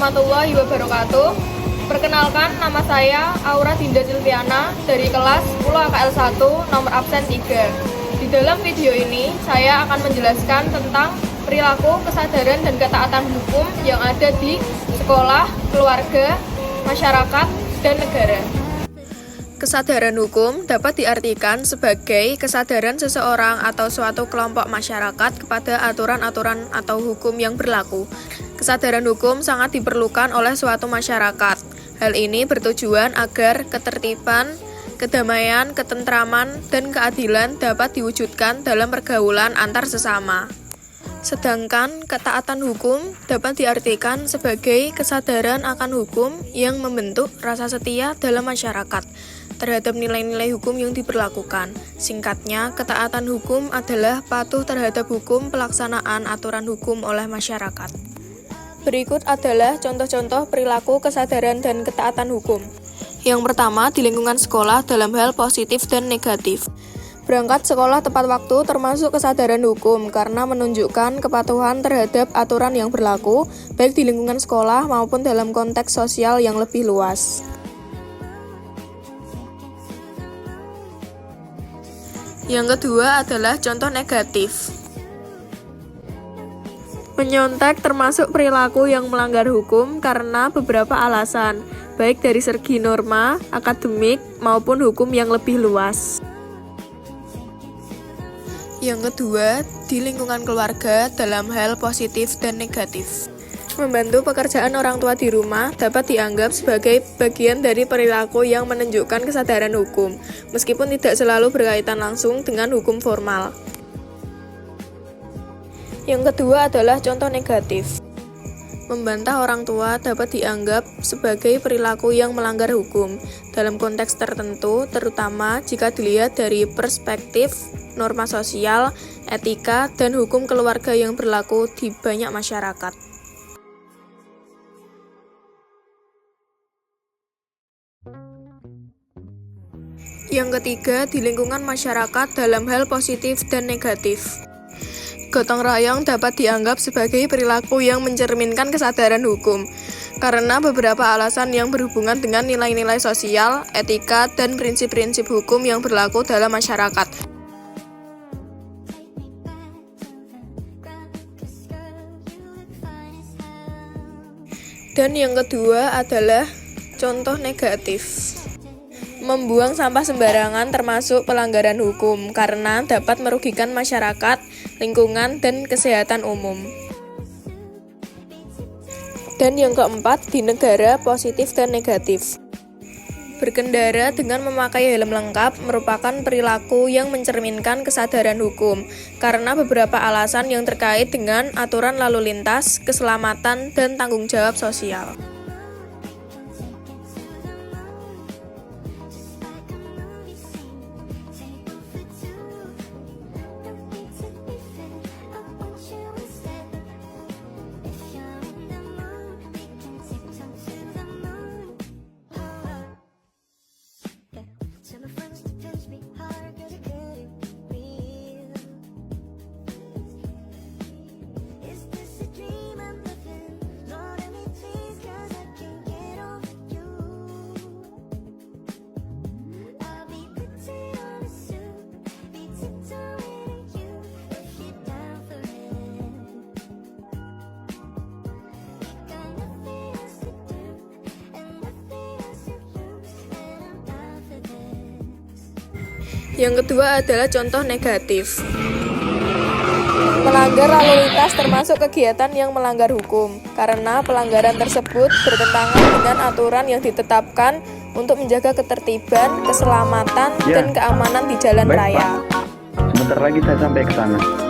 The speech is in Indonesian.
warahmatullahi wabarakatuh. Perkenalkan, nama saya Aura Dinda Silviana dari kelas 10 AKL 1 nomor absen 3. Di dalam video ini, saya akan menjelaskan tentang perilaku, kesadaran, dan ketaatan hukum yang ada di sekolah, keluarga, masyarakat, dan negara. Kesadaran hukum dapat diartikan sebagai kesadaran seseorang atau suatu kelompok masyarakat kepada aturan-aturan atau hukum yang berlaku. Kesadaran hukum sangat diperlukan oleh suatu masyarakat. Hal ini bertujuan agar ketertiban, kedamaian, ketentraman, dan keadilan dapat diwujudkan dalam pergaulan antar sesama. Sedangkan ketaatan hukum dapat diartikan sebagai kesadaran akan hukum yang membentuk rasa setia dalam masyarakat terhadap nilai-nilai hukum yang diberlakukan. Singkatnya, ketaatan hukum adalah patuh terhadap hukum pelaksanaan aturan hukum oleh masyarakat. Berikut adalah contoh-contoh perilaku kesadaran dan ketaatan hukum. Yang pertama, di lingkungan sekolah dalam hal positif dan negatif. Berangkat sekolah tepat waktu termasuk kesadaran hukum karena menunjukkan kepatuhan terhadap aturan yang berlaku, baik di lingkungan sekolah maupun dalam konteks sosial yang lebih luas. Yang kedua adalah contoh negatif. Menyontek termasuk perilaku yang melanggar hukum karena beberapa alasan, baik dari segi norma, akademik, maupun hukum yang lebih luas. Yang kedua, di lingkungan keluarga dalam hal positif dan negatif. Membantu pekerjaan orang tua di rumah dapat dianggap sebagai bagian dari perilaku yang menunjukkan kesadaran hukum, meskipun tidak selalu berkaitan langsung dengan hukum formal. Yang kedua adalah contoh negatif. Membantah orang tua dapat dianggap sebagai perilaku yang melanggar hukum dalam konteks tertentu, terutama jika dilihat dari perspektif norma sosial, etika, dan hukum keluarga yang berlaku di banyak masyarakat. Yang ketiga, di lingkungan masyarakat dalam hal positif dan negatif. Gotong royong dapat dianggap sebagai perilaku yang mencerminkan kesadaran hukum, karena beberapa alasan yang berhubungan dengan nilai-nilai sosial, etika, dan prinsip-prinsip hukum yang berlaku dalam masyarakat. Dan yang kedua adalah contoh negatif. Membuang sampah sembarangan termasuk pelanggaran hukum karena dapat merugikan masyarakat, lingkungan, dan kesehatan umum. Dan yang keempat, di negara positif dan negatif. Berkendara dengan memakai helm lengkap merupakan perilaku yang mencerminkan kesadaran hukum karena beberapa alasan yang terkait dengan aturan lalu lintas, keselamatan, dan tanggung jawab sosial. Yang kedua adalah contoh negatif. Melanggar lalu lintas termasuk kegiatan yang melanggar hukum, karena pelanggaran tersebut bertentangan dengan aturan yang ditetapkan untuk menjaga ketertiban, keselamatan, dan keamanan di jalan raya. Sebentar lagi saya sampai ke sana.